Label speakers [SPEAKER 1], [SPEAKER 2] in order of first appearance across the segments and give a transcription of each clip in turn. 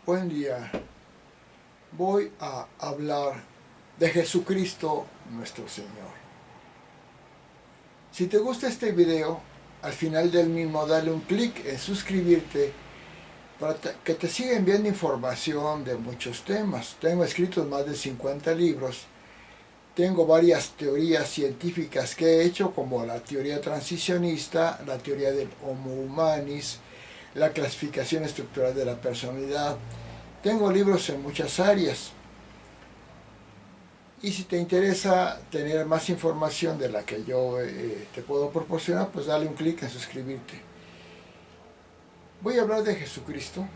[SPEAKER 1] Buen día. Voy a hablar de Jesucristo nuestro Señor. Si te gusta este video, al final del mismo dale un clic en suscribirte para que te siga enviando información de muchos temas. Tengo escritos más de 50 libros. Tengo varias teorías científicas que he hecho, como la teoría transicionista, la teoría del Homo Humanis, la clasificación estructural de la personalidad. Tengo libros en muchas áreas. Y si te interesa tener más información de la que yo te puedo proporcionar, pues dale un clic en suscribirte. Voy a hablar de Jesucristo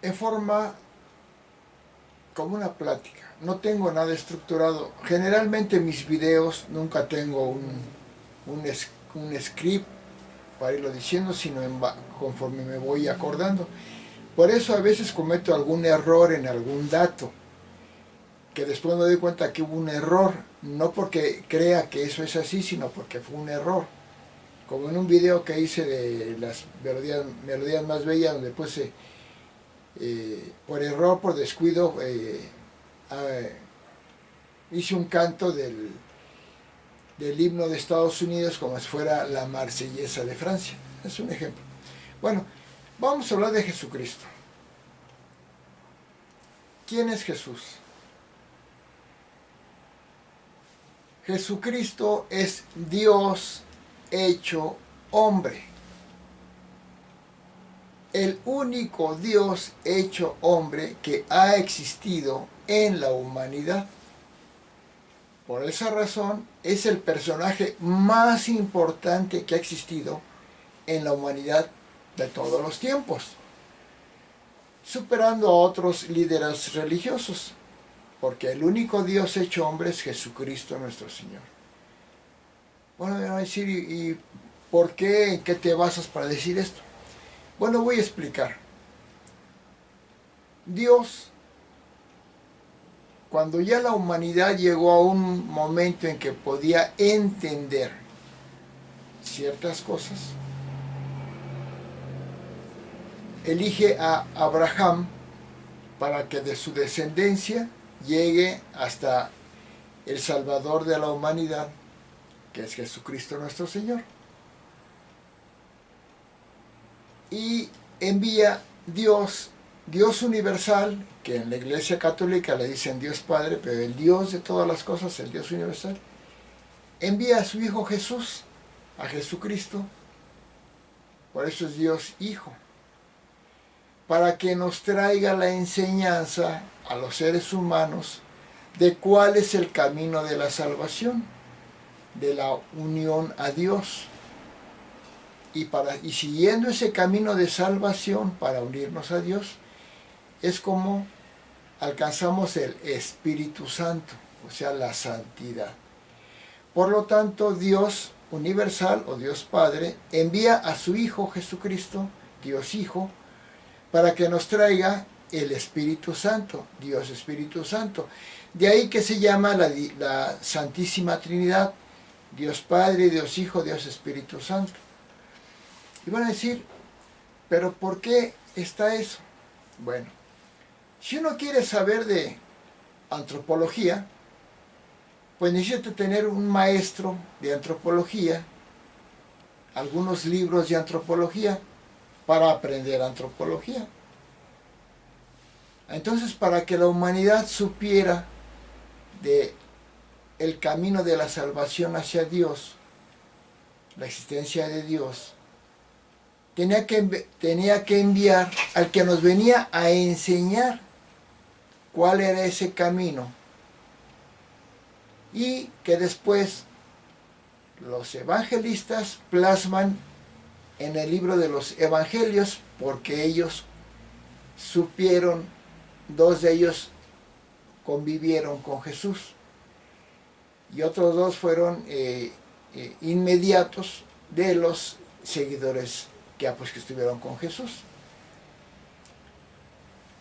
[SPEAKER 1] en forma como una plática. No tengo nada estructurado. Generalmente mis videos nunca tengo un script para irlo diciendo, sino conforme me voy acordando. Por eso a veces cometo algún error en algún dato, que después me doy cuenta que hubo un error, no porque crea que eso es así, sino porque fue un error. Como en un video que hice de las melodías más bellas, donde puse, por error, por descuido, hice un canto del himno de Estados Unidos como si fuera la Marsellesa de Francia. Es un ejemplo. Bueno, vamos a hablar de Jesucristo. ¿Quién es Jesús? Jesucristo es Dios hecho hombre. El único Dios hecho hombre que ha existido en la humanidad. Por esa razón es el personaje más importante que ha existido en la humanidad de todos los tiempos, superando a otros líderes religiosos, porque el único Dios hecho hombre es Jesucristo nuestro Señor. Bueno, me van a decir, ¿y por qué? ¿En qué te basas para decir esto? Bueno, voy a explicar. Dios, cuando ya la humanidad llegó a un momento en que podía entender ciertas cosas, elige a Abraham para que de su descendencia llegue hasta el Salvador de la humanidad, que es Jesucristo nuestro Señor. Y envía Dios universal, que en la Iglesia Católica le dicen Dios Padre, pero el Dios de todas las cosas, el Dios universal, envía a su Hijo Jesús, a Jesucristo, por eso es Dios Hijo, para que nos traiga la enseñanza a los seres humanos de cuál es el camino de la salvación, de la unión a Dios. Y siguiendo ese camino de salvación para unirnos a Dios, es como alcanzamos el Espíritu Santo, o sea, la santidad. Por lo tanto, Dios universal o Dios Padre envía a su Hijo Jesucristo, Dios Hijo, para que nos traiga el Espíritu Santo, Dios Espíritu Santo. De ahí que se llama la Santísima Trinidad, Dios Padre, Dios Hijo, Dios Espíritu Santo. Y van a decir, ¿pero por qué está eso? Bueno, si uno quiere saber de antropología, pues necesita tener un maestro de antropología, algunos libros de antropología, para aprender antropología. Entonces, para que la humanidad supiera de el camino de la salvación hacia Dios, la existencia de Dios, tenía que enviar al que nos venía a enseñar cuál era ese camino, y que después los evangelistas plasman en el libro de los evangelios, porque ellos supieron, dos de ellos convivieron con Jesús y otros dos fueron inmediatos de los seguidores que estuvieron con Jesús.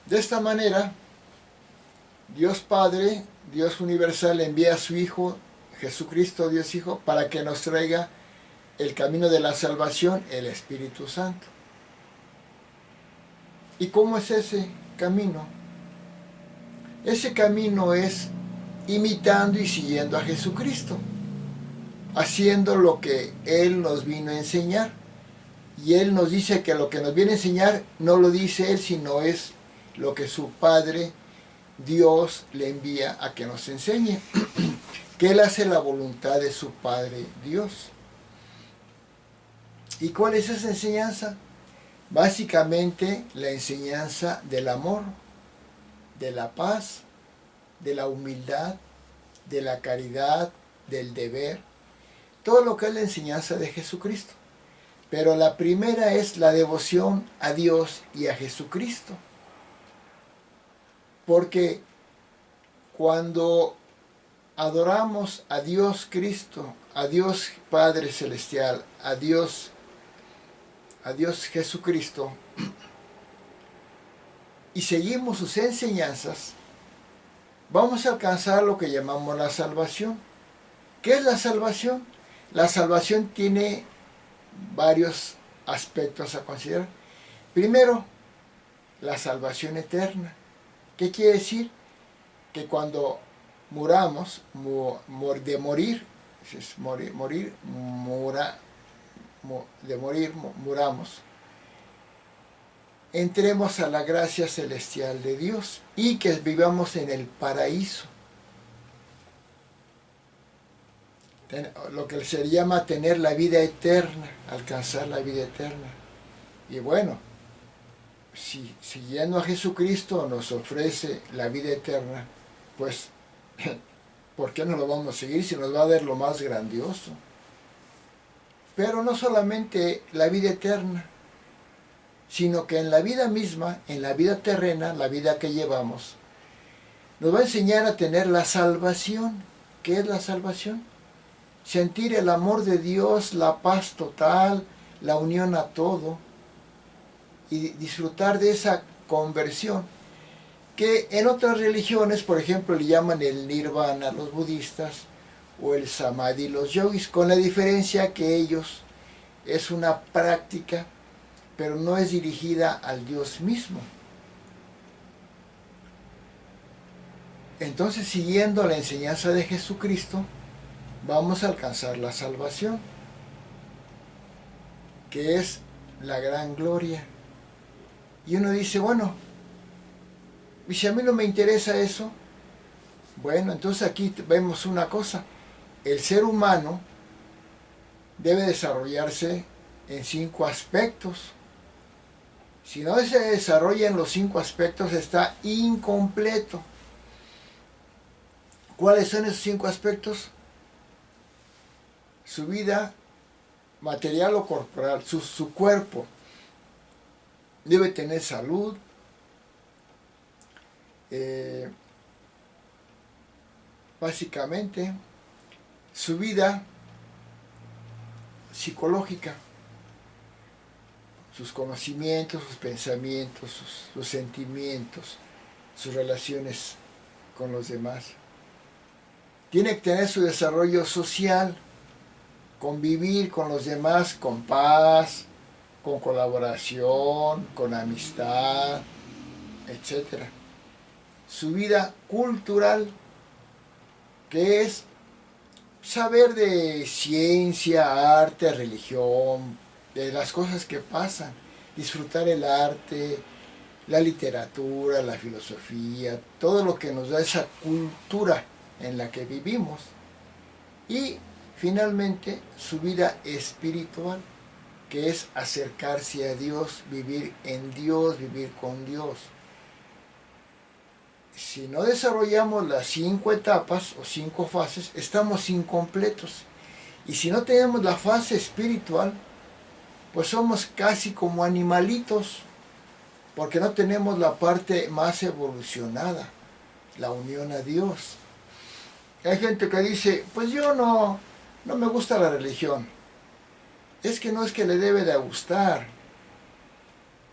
[SPEAKER 1] De esta manera, Dios Padre, Dios universal, envía a su Hijo, Jesucristo, Dios Hijo, para que nos traiga el camino de la salvación, el Espíritu Santo. ¿Y cómo es ese camino? Ese camino es imitando y siguiendo a Jesucristo, haciendo lo que Él nos vino a enseñar. Y Él nos dice que lo que nos viene a enseñar no lo dice Él, sino es lo que su Padre, Dios, le envía a que nos enseñe. Que Él hace la voluntad de su Padre, Dios. ¿Y cuál es esa enseñanza? Básicamente la enseñanza del amor, de la paz, de la humildad, de la caridad, del deber, todo lo que es la enseñanza de Jesucristo. Pero la primera es la devoción a Dios y a Jesucristo. Porque cuando adoramos a Dios Cristo, a Dios Padre Celestial, a Dios Jesucristo, y seguimos sus enseñanzas, vamos a alcanzar lo que llamamos la salvación. ¿Qué es la salvación? La salvación tiene varios aspectos a considerar. Primero, la salvación eterna. ¿Qué quiere decir? Que cuando muramos, muramos, entremos a la gracia celestial de Dios y que vivamos en el paraíso. Lo que se llama tener la vida eterna, alcanzar la vida eterna. Y bueno, si siguiendo a Jesucristo nos ofrece la vida eterna, pues, ¿por qué no lo vamos a seguir si nos va a dar lo más grandioso? Pero no solamente la vida eterna, sino que en la vida misma, en la vida terrena, la vida que llevamos, nos va a enseñar a tener la salvación. ¿Qué es la salvación? Sentir el amor de Dios, la paz total, la unión a todo, y disfrutar de esa conversión, que en otras religiones, por ejemplo, le llaman el nirvana los budistas, o el samadhi los yogis, con la diferencia que ellos es una práctica, pero no es dirigida al Dios mismo. Entonces, siguiendo la enseñanza de Jesucristo, vamos a alcanzar la salvación, que es la gran gloria. Y uno dice, bueno, ¿y si a mí no me interesa eso? Bueno, entonces aquí vemos una cosa. El ser humano debe desarrollarse en 5 aspectos. Si no se desarrolla en los 5 aspectos, está incompleto. ¿Cuáles son esos 5 aspectos? Su vida material o corporal, su cuerpo debe tener salud, básicamente su vida psicológica, sus conocimientos, sus pensamientos, sus sentimientos, sus relaciones con los demás. Tiene que tener su desarrollo social, convivir con los demás con paz, con colaboración, con amistad, etc. Su vida cultural, que es saber de ciencia, arte, religión, de las cosas que pasan, disfrutar el arte, la literatura, la filosofía, todo lo que nos da esa cultura en la que vivimos. Y finalmente su vida espiritual, que es acercarse a Dios, vivir en Dios, vivir con Dios. Si no desarrollamos las 5 etapas o 5 fases, estamos incompletos. Y si no tenemos la fase espiritual, pues somos casi como animalitos, porque no tenemos la parte más evolucionada, la unión a Dios. Hay gente que dice, pues yo no me gusta la religión. Es que no es que le debe de gustar,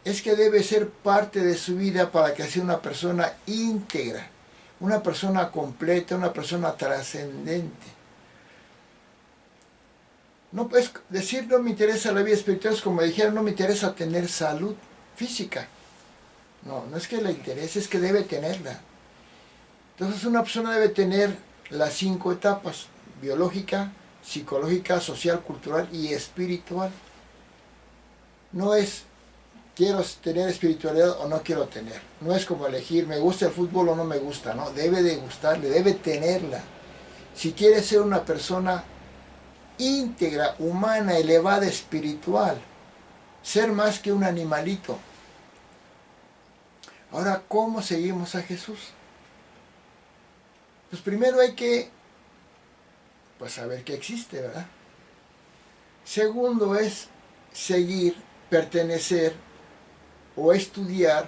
[SPEAKER 1] es que debe ser parte de su vida para que sea una persona íntegra, una persona completa, una persona trascendente. No, pues decir no me interesa la vida espiritual es como dijeron, no me interesa tener salud física. No, no es que le interese, es que debe tenerla. Entonces una persona debe tener las 5 etapas: biológica, psicológica, social, cultural y espiritual. No es quiero tener espiritualidad o no quiero tener. No es como elegir me gusta el fútbol o no me gusta, no. Debe de gustarle, debe tenerla. Si quiere ser una persona íntegra, humana, elevada, espiritual, ser más que un animalito. Ahora, ¿cómo seguimos a Jesús? Pues primero hay que saber que existe, ¿verdad? Segundo es seguir, pertenecer o estudiar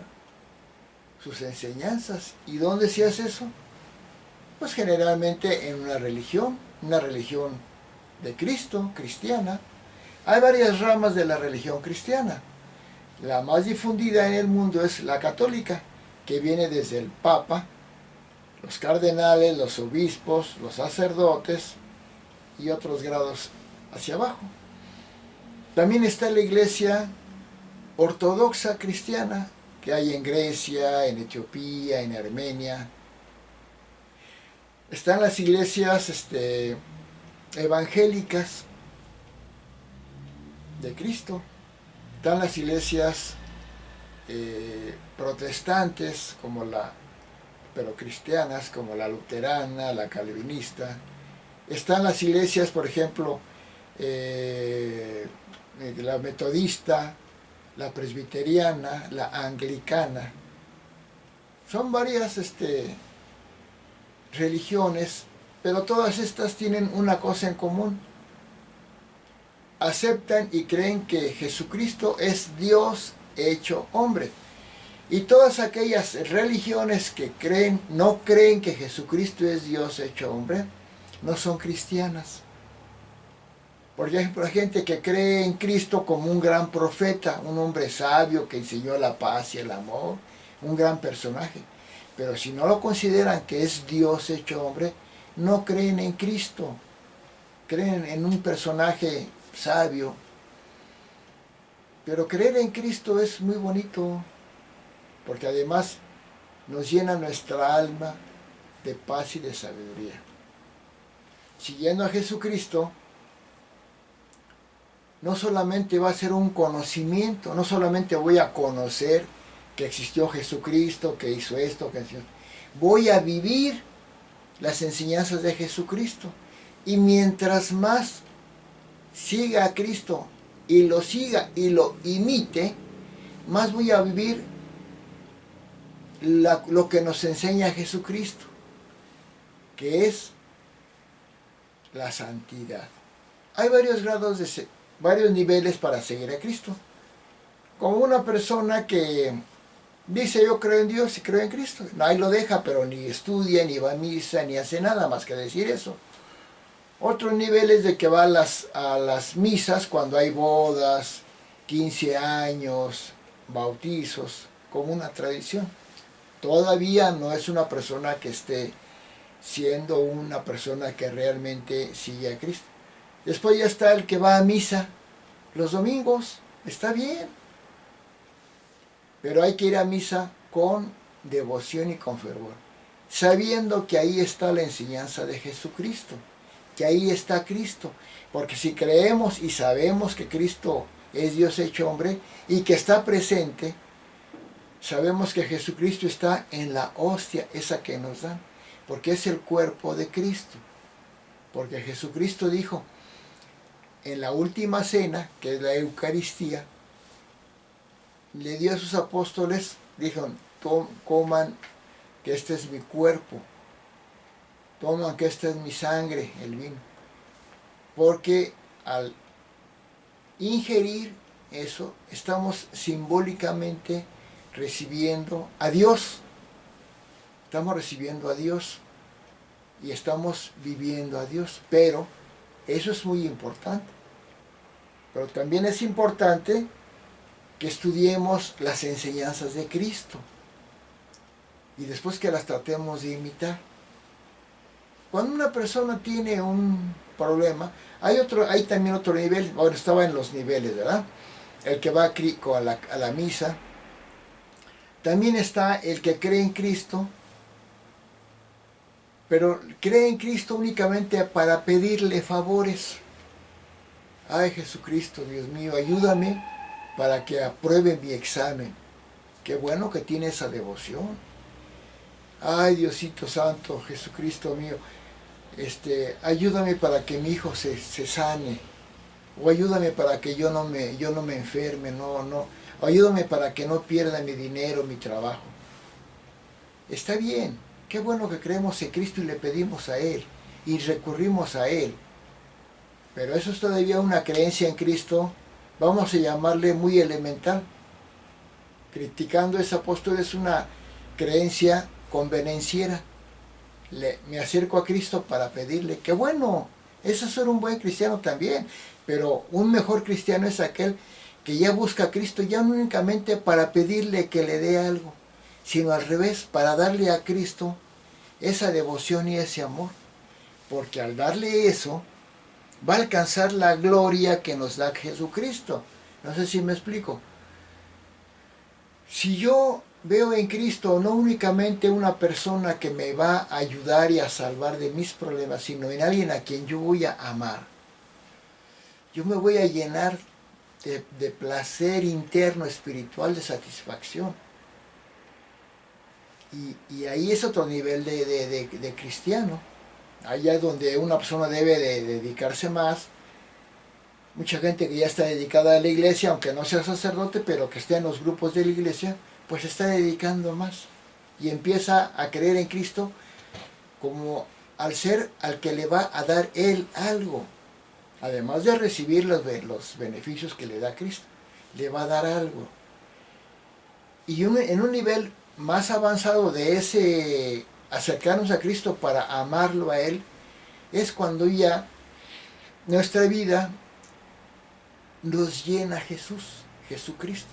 [SPEAKER 1] sus enseñanzas. ¿Y dónde se hace eso? Pues generalmente en una religión de Cristo, cristiana. Hay varias ramas de la religión cristiana. La más difundida en el mundo es la católica, que viene desde el Papa, los cardenales, los obispos, los sacerdotes y otros grados hacia abajo. También está la iglesia ortodoxa cristiana, que hay en Grecia, en Etiopía, en Armenia. Están las iglesias evangélicas de Cristo. Están las iglesias protestantes, pero cristianas, como la luterana, la calvinista. Están las iglesias, por ejemplo, la metodista, la presbiteriana, la anglicana. Son varias religiones, pero todas estas tienen una cosa en común: aceptan y creen que Jesucristo es Dios hecho hombre. Y todas aquellas religiones que no creen que Jesucristo es Dios hecho hombre, no son cristianas. Por ejemplo, hay gente que cree en Cristo como un gran profeta, un hombre sabio que enseñó la paz y el amor, un gran personaje. Pero si no lo consideran que es Dios hecho hombre, no creen en Cristo. Creen en un personaje sabio. Pero creer en Cristo es muy bonito, porque además nos llena nuestra alma de paz y de sabiduría. Siguiendo a Jesucristo, no solamente va a ser un conocimiento, no solamente voy a conocer que existió Jesucristo, que hizo esto, que hizo esto. Voy a vivir las enseñanzas de Jesucristo. Y mientras más siga a Cristo y lo siga y lo imite, más voy a vivir lo que nos enseña Jesucristo, que es la santidad. Hay varios grados varios niveles para seguir a Cristo. Como una persona que dice yo creo en Dios y creo en Cristo, ahí lo deja, pero ni estudia, ni va a misa, ni hace nada más que decir eso. Otros niveles de que va a las misas cuando hay bodas, 15 años, bautizos, como una tradición. Todavía no es una persona que esté siendo una persona que realmente sigue a Cristo. Después ya está el que va a misa los domingos, está bien, pero hay que ir a misa con devoción y con fervor, sabiendo que ahí está la enseñanza de Jesucristo, que ahí está Cristo, porque si creemos y sabemos que Cristo es Dios hecho hombre y que está presente, sabemos que Jesucristo está en la hostia esa que nos dan, porque es el cuerpo de Cristo. Porque Jesucristo dijo en la última cena, que es la Eucaristía, le dio a sus apóstoles, dijo, coman que este es mi cuerpo, toman que esta es mi sangre, el vino. Porque al ingerir eso, estamos simbólicamente recibiendo a Dios. Estamos recibiendo a Dios y estamos viviendo a Dios. Pero eso es muy importante. Pero también es importante que estudiemos las enseñanzas de Cristo y después que las tratemos de imitar. Cuando una persona tiene un problema, hay también otro nivel. Bueno, estaba en los niveles, ¿verdad? El que va a la misa, También está el que cree en Cristo, pero cree en Cristo únicamente para pedirle favores. Ay, Jesucristo, Dios mío, ayúdame para que apruebe mi examen. Qué bueno que tiene esa devoción. Ay, Diosito Santo, Jesucristo mío, ayúdame para que mi hijo se sane. O ayúdame para que yo no me enferme, no. O ayúdame para que no pierda mi dinero, mi trabajo. Está bien, qué bueno que creemos en Cristo y le pedimos a Él y recurrimos a Él. Pero eso es todavía una creencia en Cristo, vamos a llamarle muy elemental. Criticando esa postura es una creencia convenenciera. Me acerco a Cristo para pedirle, que bueno, eso es ser un buen cristiano también, pero un mejor cristiano es aquel que ya busca a Cristo ya no únicamente para pedirle que le dé algo, sino al revés, para darle a Cristo esa devoción y ese amor, porque al darle eso, va a alcanzar la gloria que nos da Jesucristo. No sé si me explico. Si yo veo en Cristo no únicamente una persona que me va a ayudar y a salvar de mis problemas, sino en alguien a quien yo voy a amar, yo me voy a llenar de placer interno, espiritual, de satisfacción. Y ahí es otro nivel de cristiano. Allá es donde una persona debe de dedicarse más. Mucha gente que ya está dedicada a la iglesia, aunque no sea sacerdote, pero que esté en los grupos de la iglesia, pues se está dedicando más. Y empieza a creer en Cristo como al ser al que le va a dar Él algo. Además de recibir los beneficios que le da Cristo, le va a dar algo. Y en un nivel más avanzado de ese acercarnos a Cristo para amarlo a Él, es cuando ya nuestra vida nos llena Jesucristo.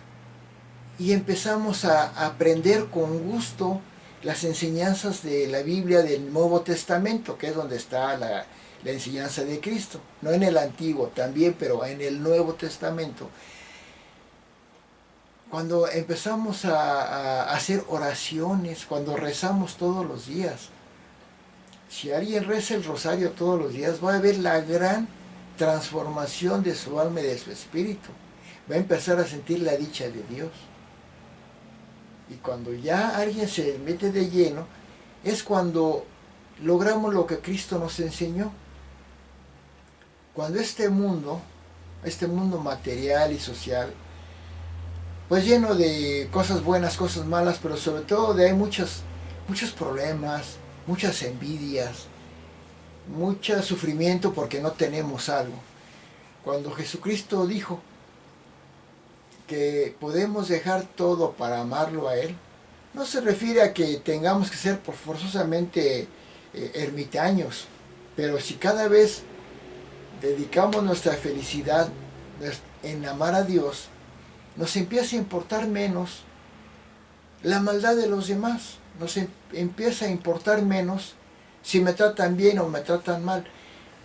[SPEAKER 1] Y empezamos a aprender con gusto las enseñanzas de la Biblia del Nuevo Testamento, que es donde está la enseñanza de Cristo. No en el Antiguo también, pero en el Nuevo Testamento. Cuando empezamos a hacer oraciones, cuando rezamos todos los días. Si alguien reza el rosario todos los días, va a ver la gran transformación de su alma y de su espíritu. Va a empezar a sentir la dicha de Dios. Y cuando ya alguien se mete de lleno, es cuando logramos lo que Cristo nos enseñó. Cuando este mundo material y social, pues lleno de cosas buenas, cosas malas, pero sobre todo hay muchos problemas, muchas envidias, mucho sufrimiento porque no tenemos algo. Cuando Jesucristo dijo que podemos dejar todo para amarlo a Él, no se refiere a que tengamos que ser forzosamente ermitaños, pero si cada vez dedicamos nuestra felicidad en amar a Dios, nos empieza a importar menos la maldad de los demás, nos empieza a importar menos si me tratan bien o me tratan mal,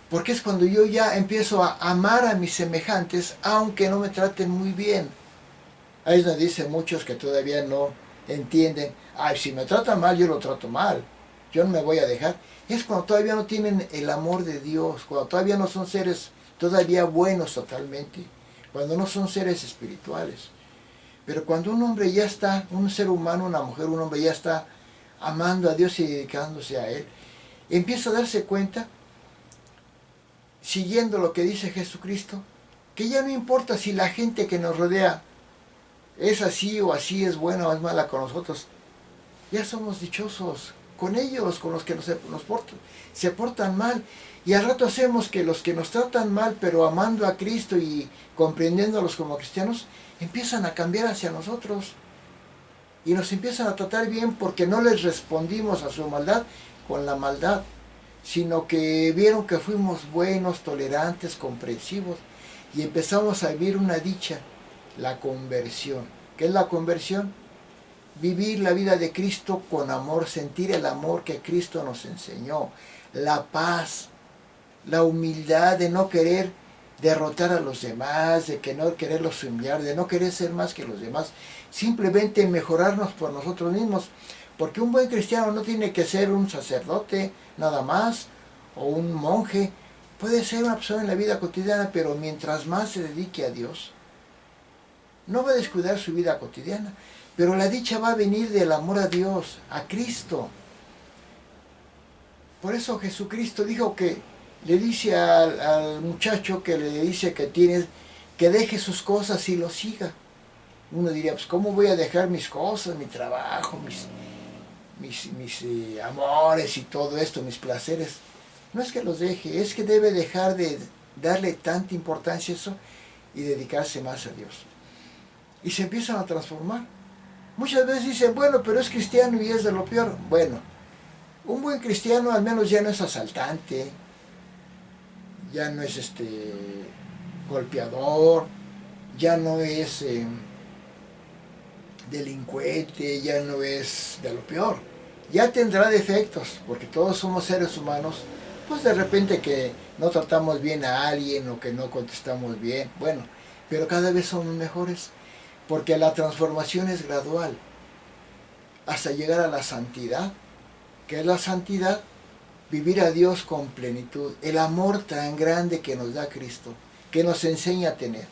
[SPEAKER 1] porque es cuando yo ya empiezo a amar a mis semejantes, aunque no me traten muy bien. Ahí es donde dicen muchos que todavía no entienden, ay, si me tratan mal, yo lo trato mal, yo no me voy a dejar. Es cuando todavía no tienen el amor de Dios, cuando todavía no son seres todavía buenos totalmente, cuando no son seres espirituales. Pero cuando un hombre ya está, un ser humano, una mujer, un hombre ya está amando a Dios y dedicándose a Él, empieza a darse cuenta, siguiendo lo que dice Jesucristo, que ya no importa si la gente que nos rodea es así o así, es buena o es mala con nosotros, ya somos dichosos con ellos, con los que se portan mal. Y al rato hacemos que los que nos tratan mal, pero amando a Cristo y comprendiéndolos como cristianos, empiezan a cambiar hacia nosotros. Y nos empiezan a tratar bien porque no les respondimos a su maldad con la maldad, sino que vieron que fuimos buenos, tolerantes, comprensivos, y empezamos a vivir una dicha, la conversión. ¿Qué es la conversión? Vivir la vida de Cristo con amor, sentir el amor que Cristo nos enseñó, la paz, la humildad de no querer derrotar a los demás, de que no quererlos humillar, de no querer ser más que los demás, simplemente en mejorarnos por nosotros mismos. Porque un buen cristiano no tiene que ser un sacerdote nada más, o un monje. Puede ser una persona en la vida cotidiana, pero mientras más se dedique a Dios, no va a descuidar su vida cotidiana. Pero la dicha va a venir del amor a Dios, a Cristo. Por eso Jesucristo dijo que le dice al muchacho que le dice que deje sus cosas y lo siga. Uno diría, pues ¿cómo voy a dejar mis cosas, mi trabajo, mis amores y todo esto, mis placeres? No es que los deje, es que debe dejar de darle tanta importancia a eso y dedicarse más a Dios. Y se empiezan a transformar. Muchas veces dicen, bueno, pero es cristiano y es de lo peor. Bueno, un buen cristiano al menos ya no es asaltante, ya no es golpeador, ya no es delincuente, ya no es de lo peor. Ya tendrá defectos, porque todos somos seres humanos, pues de repente que no tratamos bien a alguien o que no contestamos bien, bueno, pero cada vez somos mejores, porque la transformación es gradual, hasta llegar a la santidad, que es la santidad, vivir a Dios con plenitud, el amor tan grande que nos da Cristo, que nos enseña a tener.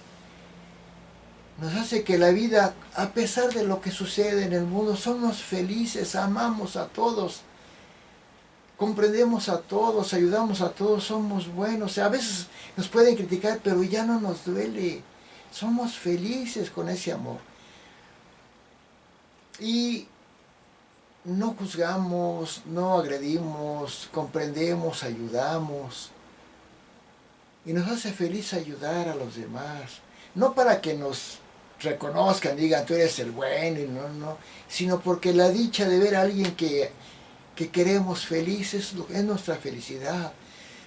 [SPEAKER 1] Nos hace que la vida, a pesar de lo que sucede en el mundo, somos felices, amamos a todos, comprendemos a todos, ayudamos a todos, somos buenos. O sea, a veces nos pueden criticar, pero ya no nos duele. Somos felices con ese amor. Y no juzgamos, no agredimos, comprendemos, ayudamos. Y nos hace feliz ayudar a los demás. No para que nos reconozcan, digan tú eres el bueno, y no, sino porque la dicha de ver a alguien que queremos feliz es nuestra felicidad.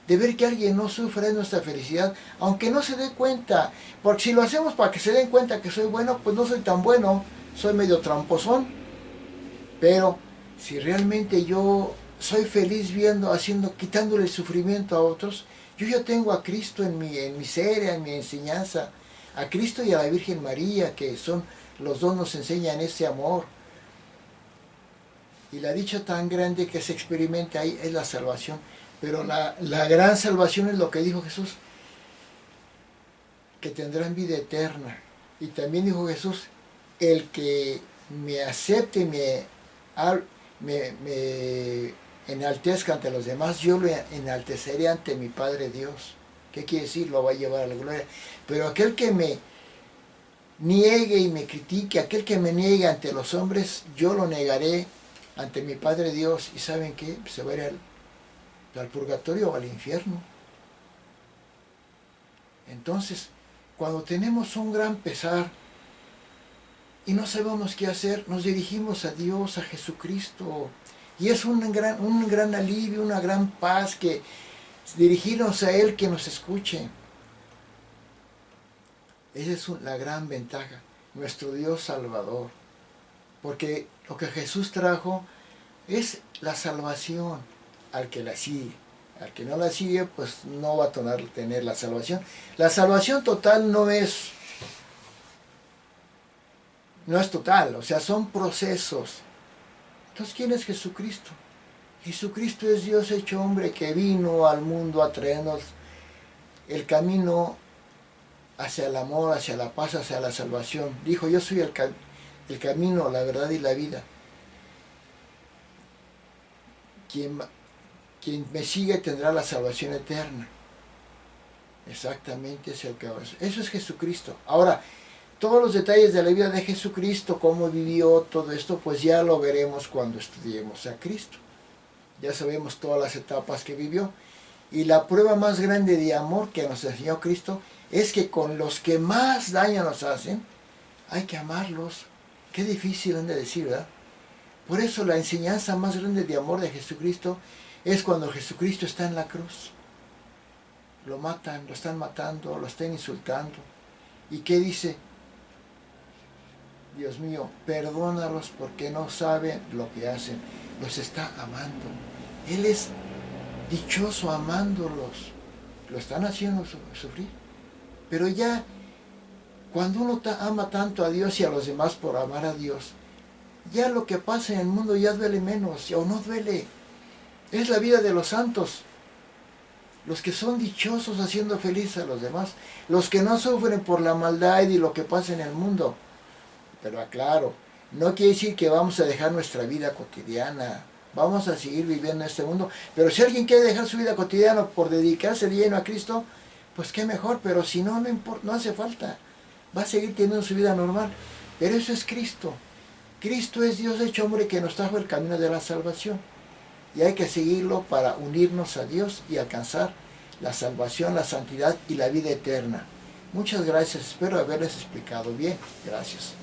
[SPEAKER 1] De ver que alguien no sufra es nuestra felicidad, aunque no se dé cuenta. Porque si lo hacemos para que se den cuenta que soy bueno, pues no soy tan bueno, soy medio tramposón. Pero si realmente yo soy feliz quitándole el sufrimiento a otros, yo ya tengo a Cristo en mi ser, en mi enseñanza, a Cristo y a la Virgen María, que son los dos nos enseñan ese amor. Y la dicha tan grande que se experimenta ahí es la salvación. Pero la gran salvación es lo que dijo Jesús, que tendrán vida eterna. Y también dijo Jesús, el que me acepte, me enaltezca ante los demás, yo lo enalteceré ante mi Padre Dios. ¿Qué quiere decir? Lo va a llevar a la gloria. Pero aquel que me niegue y me critique, aquel que me niegue ante los hombres, yo lo negaré ante mi Padre Dios. ¿Y saben qué? Se va a ir al purgatorio o al infierno. Entonces, cuando tenemos un gran pesar y no sabemos qué hacer, nos dirigimos a Dios, a Jesucristo. Y es un gran alivio, una gran paz que dirigirnos a Él, que nos escuche. Esa es la gran ventaja, nuestro Dios Salvador. Porque lo que Jesús trajo es la salvación al que la sigue. Al que no la sigue, pues no va a tener la salvación. La salvación total no es total, o sea, son procesos. Entonces, ¿quién es Jesucristo? Jesucristo es Dios hecho hombre que vino al mundo a traernos el camino hacia el amor, hacia la paz, hacia la salvación. Dijo, yo soy el camino, la verdad y la vida. Quien me sigue tendrá la salvación eterna. Exactamente es el que va a hacer. Eso es Jesucristo. Ahora, todos los detalles de la vida de Jesucristo, cómo vivió todo esto, pues ya lo veremos cuando estudiemos a Cristo. Ya sabemos todas las etapas que vivió. Y la prueba más grande de amor que nos enseñó Cristo es que con los que más daño nos hacen, hay que amarlos. Qué difícil han de decir, ¿verdad? Por eso la enseñanza más grande de amor de Jesucristo es cuando Jesucristo está en la cruz. Lo matan, lo están matando, lo están insultando. ¿Y qué dice? Dios mío, perdónalos porque no saben lo que hacen. Los está amando. Él es dichoso amándolos. Lo están haciendo sufrir. Pero ya Cuando uno ama tanto a Dios y a los demás por amar a Dios, ya lo que pasa en el mundo ya duele menos, o no duele. Es la vida de los santos, los que son dichosos haciendo feliz a los demás, los que no sufren por la maldad y lo que pasa en el mundo. Pero aclaro, no quiere decir que vamos a dejar nuestra vida cotidiana, vamos a seguir viviendo en este mundo, pero si alguien quiere dejar su vida cotidiana por dedicarse de lleno a Cristo, pues qué mejor, pero si no, no importa, no hace falta, va a seguir teniendo su vida normal, pero eso es Cristo. Cristo es Dios hecho hombre que nos trajo el camino de la salvación. Y hay que seguirlo para unirnos a Dios y alcanzar la salvación, la santidad y la vida eterna. Muchas gracias, espero haberles explicado bien. Gracias.